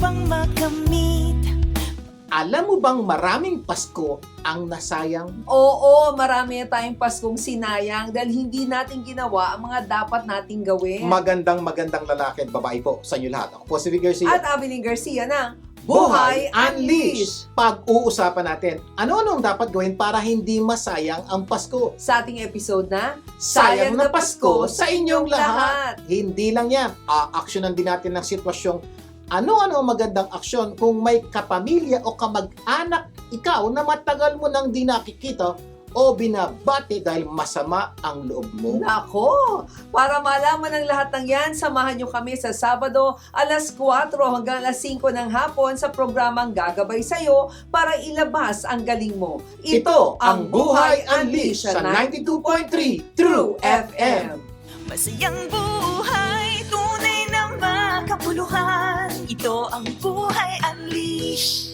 pang makamit. Alam mo bang maraming Pasko ang nasayang? Oo, marami na tayong Paskong sinayang dahil hindi natin ginawa ang mga dapat nating gawin. Magandang lalaki at babae po sa inyo lahat. Ako po si Vic Garcia. At Abiling Garcia na Buhay Unleashed! Pag-uusapan natin, ano-anong dapat gawin para hindi masayang ang Pasko? Sa ating episode na Sayang na Pasko sa inyong lahat! Hindi lang yan, aaksyonan din natin ng sitwasyong ano-ano ang magandang aksyon kung may kapamilya o kamag-anak ikaw na matagal mo nang di nakikita o binabati dahil masama ang loob mo. Nako! Para malaman ang lahat ng yan, samahan nyo kami sa Sabado, alas 4 hanggang alas 5 ng hapon sa programang Gagabay Sa'yo para ilabas ang galing mo. Ito ang Buhay Unleashed sa 92.3 True FM. Masayang buhay, tunay na makabuluhan. Ito ang Buhay Unleashed.